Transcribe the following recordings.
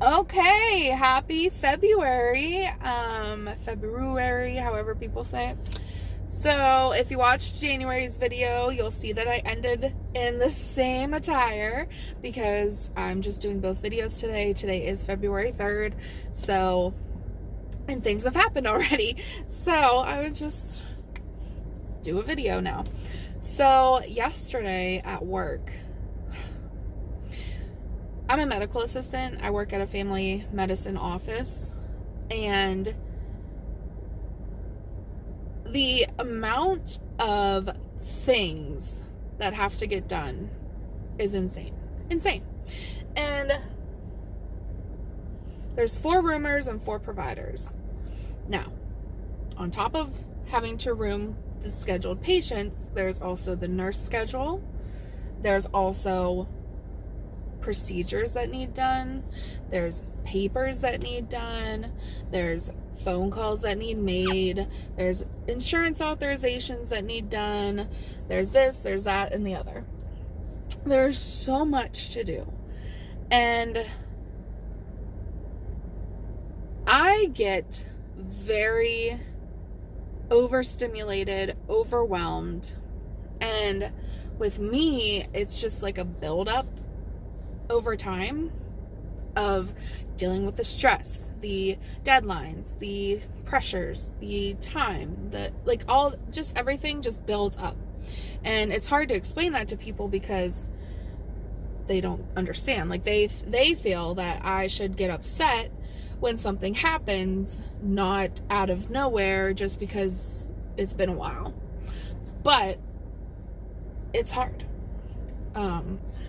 Okay, happy February. February, however people say it. So, if you watched January's video, you'll see that I ended in the same attire because I'm just doing both videos today. Today is February 3rd. So, and things have happened already. So, I would just do a video now. So, yesterday at work, I'm a medical assistant. I work at a family medicine office, and the amount of things that have to get done is insane. Insane. And there's 4 roomers and 4 providers. Now, on top of having to room the scheduled patients, there's also the nurse schedule. There's also procedures that need done. There's papers that need done. There's phone calls that need made. There's insurance authorizations that need done. There's this, there's that, and the other. There's so much to do. And I get very overstimulated, overwhelmed. And with me, it's just like a buildup over time of dealing with the stress, the deadlines, the pressures, the time, just everything just builds up. And it's hard to explain that to people because they don't understand. Like they feel that I should get upset when something happens, not out of nowhere just because it's been a while. But it's hard.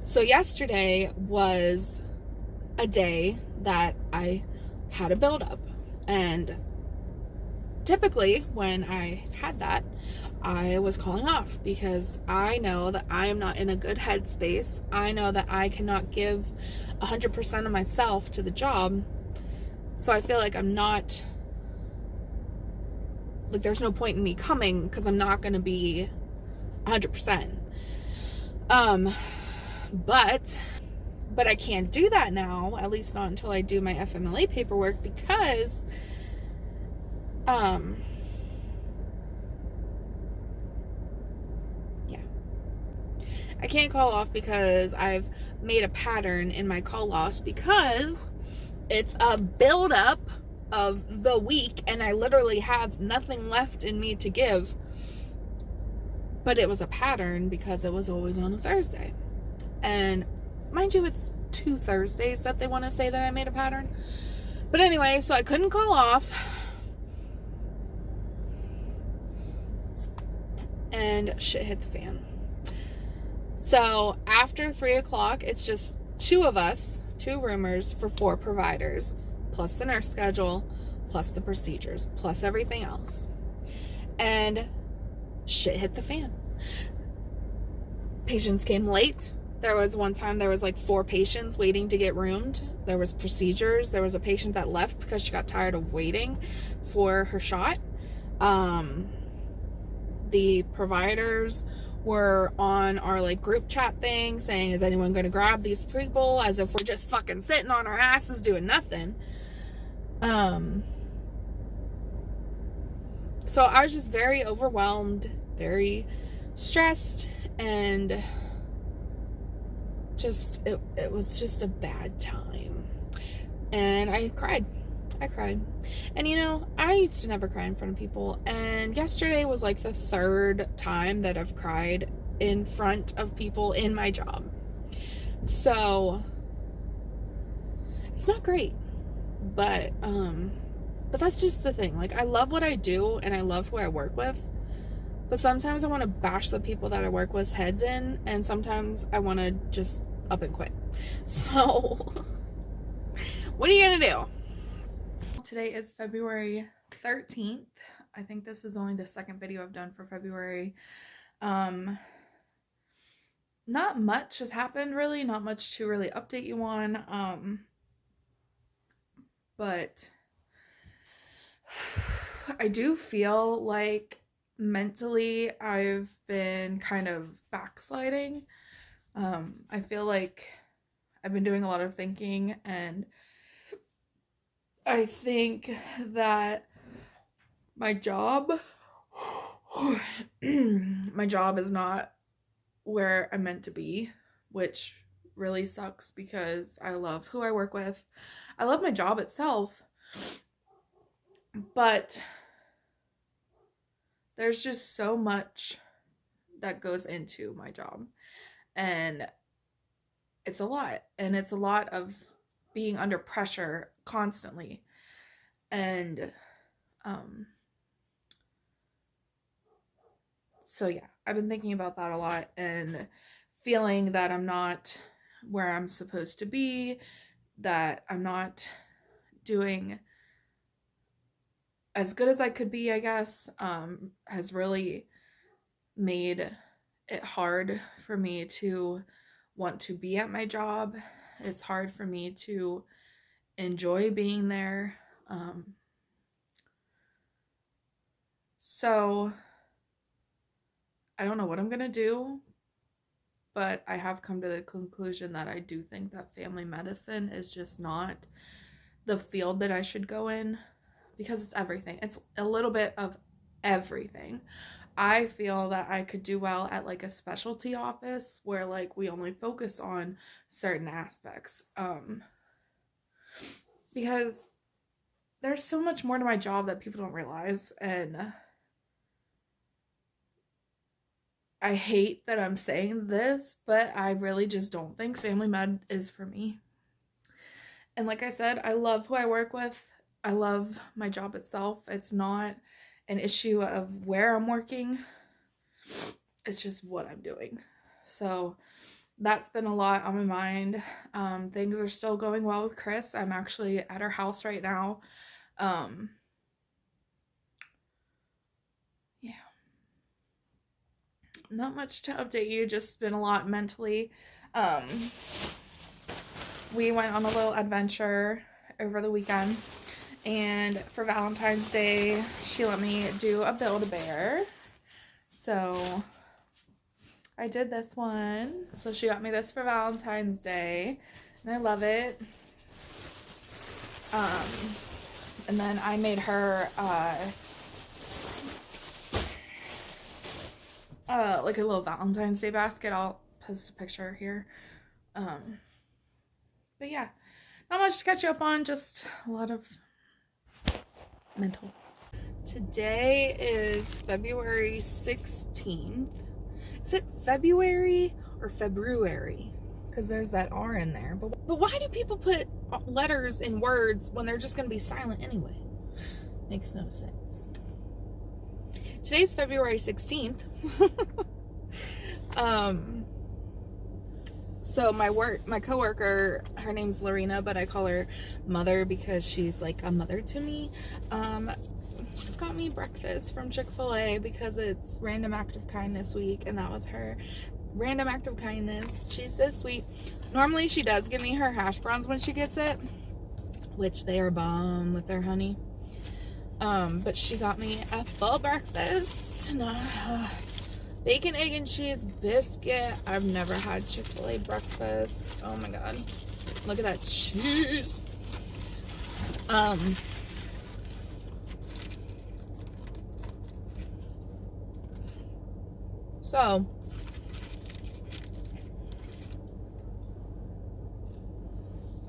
So yesterday was a day that I had a buildup, and typically when I had that, I was calling off because I know that I am not in a good headspace. I know that I cannot give 100% of myself to the job, so I feel like there's no point in me coming because I'm not going to be 100%. But I can't do that now, at least not until I do my FMLA paperwork, because yeah, I can't call off because I've made a pattern in my call offs because it's a buildup of the week and I literally have nothing left in me to give. But it was a pattern because it was always on a Thursday. And mind you, it's 2 Thursdays that they want to say that I made a pattern. But anyway, so I couldn't call off. And shit hit the fan. So after 3 o'clock, it's just 2 of us, 2 roomers for 4 providers, plus the nurse schedule, plus the procedures, plus everything else. And shit hit the fan. Patients came late. There was one time there was like 4 patients waiting to get roomed. There was procedures. There was a patient that left because she got tired of waiting for her shot. The providers were on our like group chat thing saying, is anyone going to grab these people, as if we're just fucking sitting on our asses doing nothing. So I was just very overwhelmed, very stressed, and just it was just a bad time. And I cried. And I used to never cry in front of people, and yesterday was like the 3rd time that I've cried in front of people in my job. So it's not great, but that's just the thing. Like, I love what I do and I love who I work with, but sometimes I want to bash the people that I work with's heads in, and sometimes I want to just up and quit. So what are you gonna do? Today is February 13th. I think this is only the 2nd video I've done for February. Not much has happened, really. Not much to really update you on. But I do feel like mentally I've been kind of backsliding. I feel like I've been doing a lot of thinking, and I think that my job my job is not where I'm meant to be, which really sucks because I love who I work with. I love my job itself, but there's just so much that goes into my job, and it's a lot, and it's a lot of being under pressure constantly. And so yeah, I've been thinking about that a lot and feeling that I'm not where I'm supposed to be, that I'm not doing as good as I could be, I guess, has really made it hard for me to want to be at my job. It's hard for me to enjoy being there. So I don't know what I'm gonna do, but I have come to the conclusion that I do think that family medicine is just not the field that I should go in, because it's everything. It's a little bit of everything. I feel that I could do well at like a specialty office where like we only focus on certain aspects, because there's so much more to my job that people don't realize. And I hate that I'm saying this, but I really just don't think family med is for me. And like I said, I love who I work with. I love my job itself. It's not an issue of where I'm working. It's just what I'm doing. So that's been a lot on my mind. Things are still going well with Chris. I'm actually at her house right now. Yeah. Not much to update you, just been a lot mentally. We went on a little adventure over the weekend, and for Valentine's Day, she let me do a Build-A-Bear. So I did this one. So she got me this for Valentine's Day, and I love it. And then I made her like a little Valentine's Day basket. I'll post a picture here. But yeah, not much to catch you up on, just a lot of mental. Today is February 16th. Is it February or February? Because there's that R in there. But why do people put letters in words when they're just going to be silent anyway? Makes no sense. Today's February 16th. So my coworker, her name's Lorena, but I call her Mother because she's like a mother to me. She's got me breakfast from Chick-fil-A because it's Random Act of Kindness week, and that was her random act of kindness. She's so sweet. Normally she does give me her hash browns when she gets it, which they are bomb with their honey. But she got me a full breakfast. Bacon, egg, and cheese biscuit. I've never had Chick-fil-A breakfast. Oh my god. Look at that cheese. So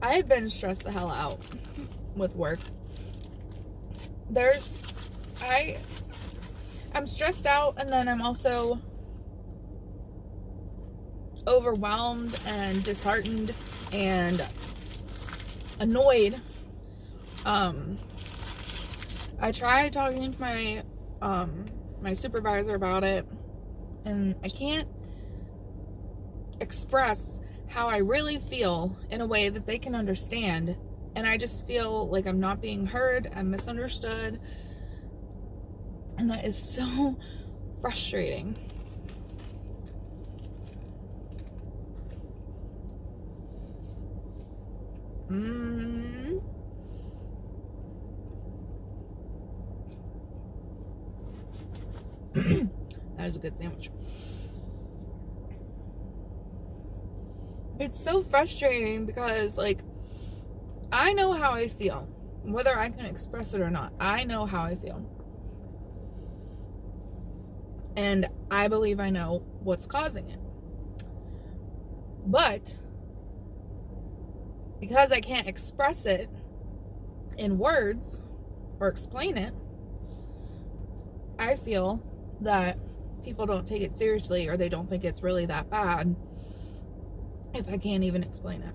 I've been stressed the hell out with work. I'm stressed out, and then I'm also overwhelmed and disheartened and annoyed. I tried talking to my my supervisor about it, and I can't express how I really feel in a way that they can understand, and I just feel like I'm not being heard, I'm misunderstood, and that is so frustrating. That is a good sandwich. It's so frustrating because, like, I know how I feel. whether I can express it or not, I know how I feel. And I believe I know what's causing it. But because I can't express it in words or explain it, I feel that people don't take it seriously, or they don't think it's really that bad if I can't even explain it.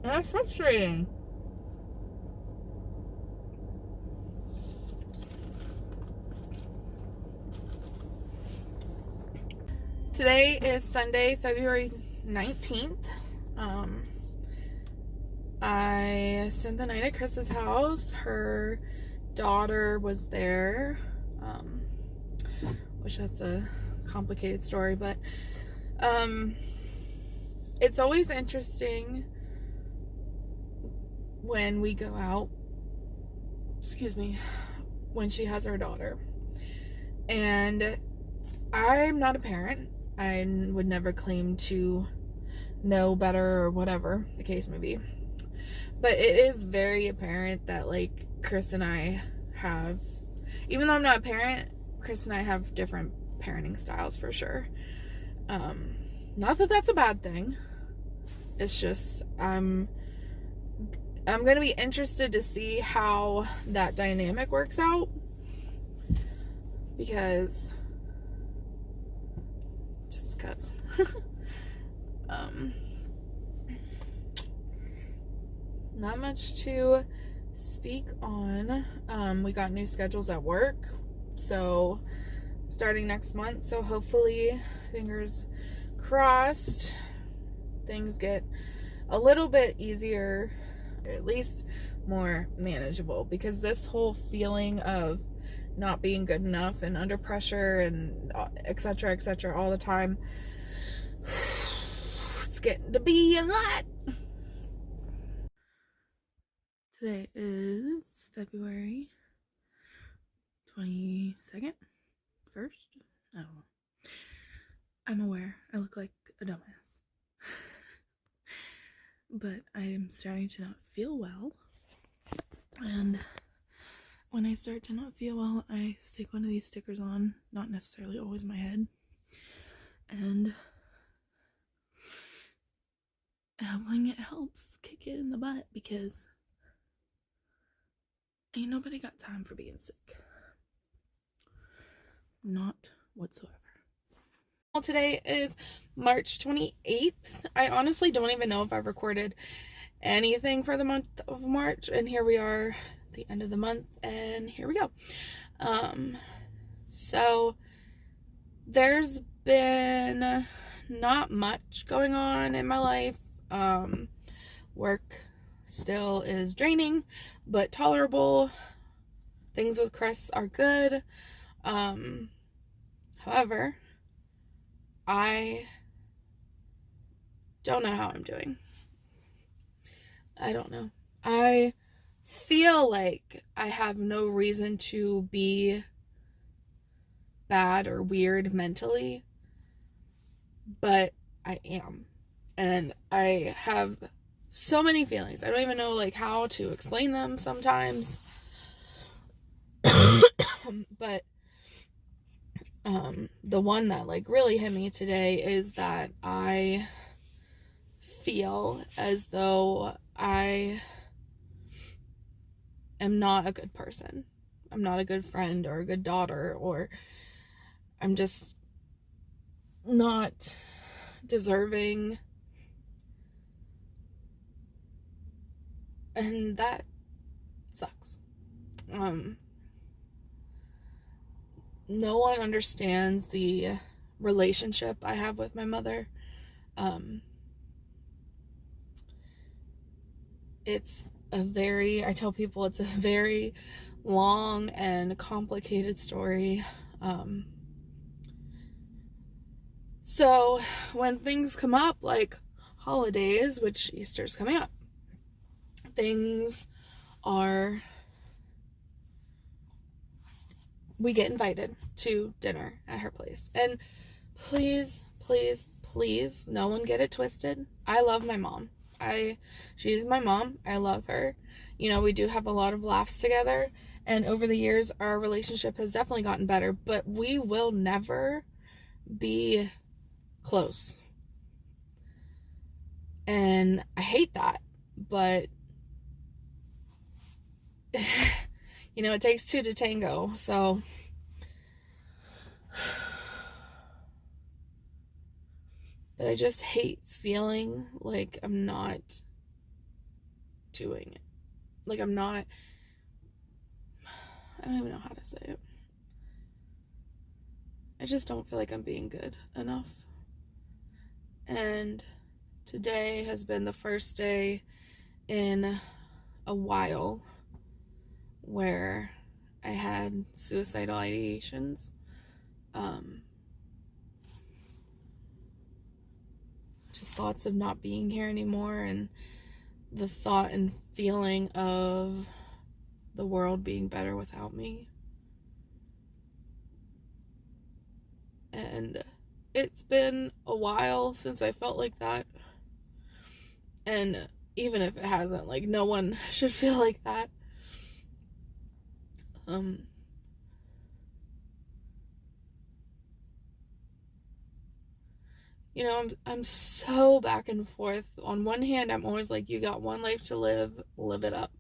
And that's frustrating. Today is Sunday, February 19th. I spent the night at Chris's house. Her daughter was there, which that's a complicated story, but it's always interesting when we go out, when she has her daughter. And I'm not a parent. I would never claim to know better or whatever the case may be. But it is very apparent that, like, Chris and I have, even though I'm not a parent, Chris and I have different parenting styles for sure. Not that that's a bad thing. It's just, I'm going to be interested to see how that dynamic works out. Because, just because. Not much to speak on. We got new schedules at work, so starting next month, so hopefully, fingers crossed, things get a little bit easier, or at least more manageable, because this whole feeling of not being good enough and under pressure and etc all the time, it's getting to be a lot. Today is February 22nd, 1st? I don't know. I'm aware I look like a dumbass. But I am starting to not feel well. And when I start to not feel well, I stick one of these stickers on, not necessarily always my head. And when it helps kick it in the butt, because ain't nobody got time for being sick. Not whatsoever. Well, today is March 28th. I honestly don't even know if I've recorded anything for the month of March, and here we are, the end of the month, and here we go. So there's been not much going on in my life. Work still is draining, but tolerable. Things with Chris are good. However, I don't know how I'm doing. I don't know. I feel like I have no reason to be bad or weird mentally, but I am. And I have so many feelings. I don't even know, like, how to explain them sometimes. But the one that, like, really hit me today is that I feel as though I am not a good person. I'm not a good friend or a good daughter, or I'm just not deserving. And that sucks. No one understands the relationship I have with my mother. I tell people it's a very long and complicated story. So when things come up, like holidays, which Easter's coming up, we get invited to dinner at her place. And please, please, please, no one get it twisted. I love my mom. She's my mom. I love her. You know, we do have a lot of laughs together, and over the years our relationship has definitely gotten better, but we will never be close. And I hate that, but you know, it takes two to tango. So but I just hate feeling like I'm not doing it. Like I don't even know how to say it. I just don't feel like I'm being good enough. And today has been the first day in a while where I had suicidal ideations. Just thoughts of not being here anymore, and the thought and feeling of the world being better without me. And it's been a while since I felt like that. And even if it hasn't, like, no one should feel like that. You know, I'm so back and forth. On one hand, I'm always like, you got one life to live it up.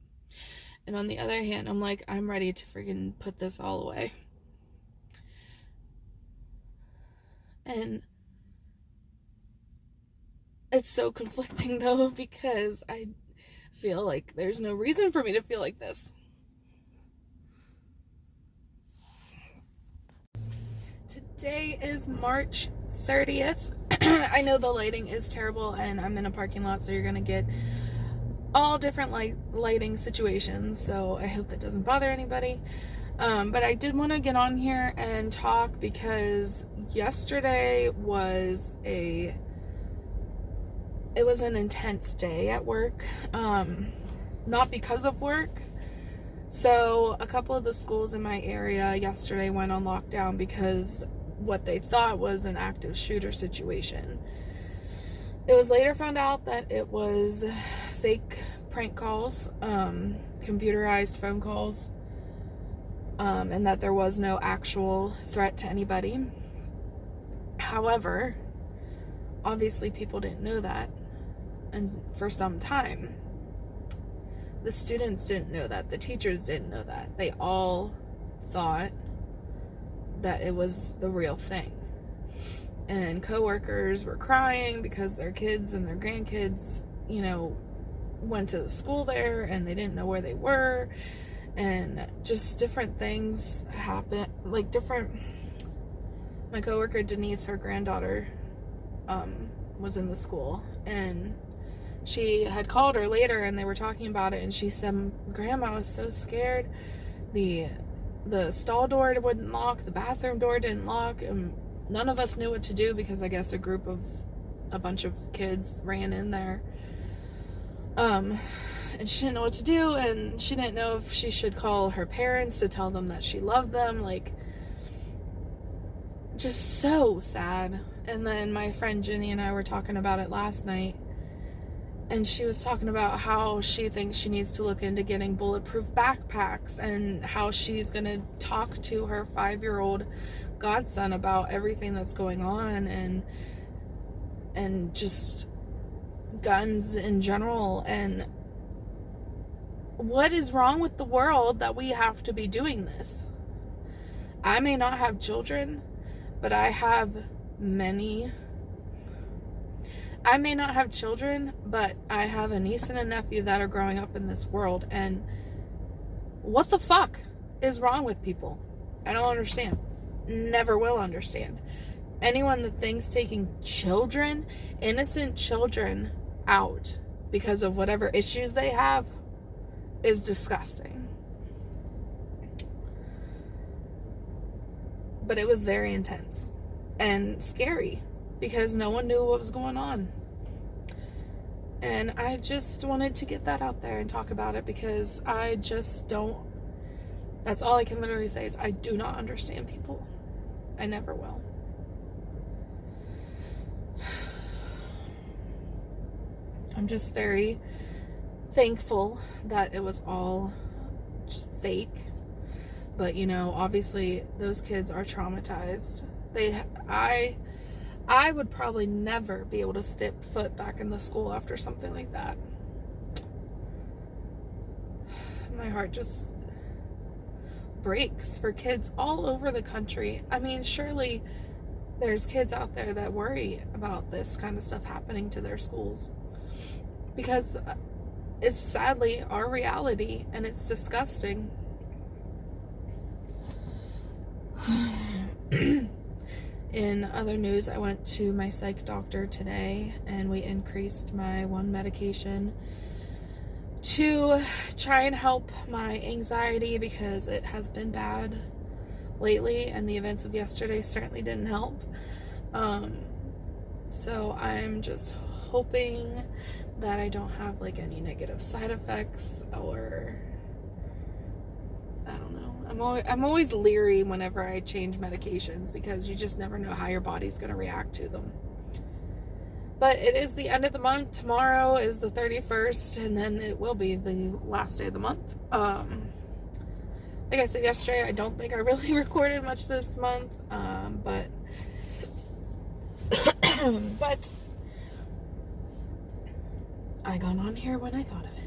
And on the other hand, I'm like, I'm ready to freaking put this all away. And it's so conflicting though, because I feel like there's no reason for me to feel like this. Today is March 30th. I know the lighting is terrible and I'm in a parking lot, so you're gonna get all different lighting situations, so I hope that doesn't bother anybody. But I did want to get on here and talk because yesterday was an intense day at work. Not because of work. So a couple of the schools in my area yesterday went on lockdown because what they thought was an active shooter situation. It was later found out that it was fake prank calls, computerized phone calls, and that there was no actual threat to anybody. However, obviously people didn't know that, and for some time. The students didn't know that. The teachers didn't know that. They all thought that it was the real thing. And coworkers were crying because their kids and their grandkids, you know, went to the school there and they didn't know where they were. And just different things happened. Like my coworker Denise, her granddaughter, was in the school, and she had called her later and they were talking about it, and she said, Grandma, I was so scared. The stall door wouldn't lock, the bathroom door didn't lock, and none of us knew what to do because I guess a bunch of kids ran in there. And she didn't know what to do, and she didn't know if she should call her parents to tell them that she loved them. Like, just so sad. And then my friend Jenny and I were talking about it last night, and she was talking about how she thinks she needs to look into getting bulletproof backpacks, and how she's going to talk to her 5-year-old godson about everything that's going on, and just guns in general. And what is wrong with the world that we have to be doing this? I may not have children, but I may not have children, but I have a niece and a nephew that are growing up in this world, and what the fuck is wrong with people? I don't understand. Never will understand. Anyone that thinks taking children, innocent children, out because of whatever issues they have is disgusting. But it was very intense and scary because no one knew what was going on. And I just wanted to get that out there and talk about it, because I just don't, that's all I can literally say is I do not understand people. I never will. I'm just very thankful that it was all just fake. But, you know, obviously those kids are traumatized. I would probably never be able to step foot back in the school after something like that. My heart just breaks for kids all over the country. I mean, surely there's kids out there that worry about this kind of stuff happening to their schools, because it's sadly our reality, and it's disgusting. In other news, I went to my psych doctor today, and we increased my one medication to try and help my anxiety, because it has been bad lately, and the events of yesterday certainly didn't help. So I'm just hoping that I don't have like any negative side effects, or I don't know. I'm always leery whenever I change medications, because you just never know how your body's going to react to them. But it is the end of the month. Tomorrow is the 31st, and then it will be the last day of the month. Like I said yesterday, I don't think I really recorded much this month, but I got on here when I thought of it.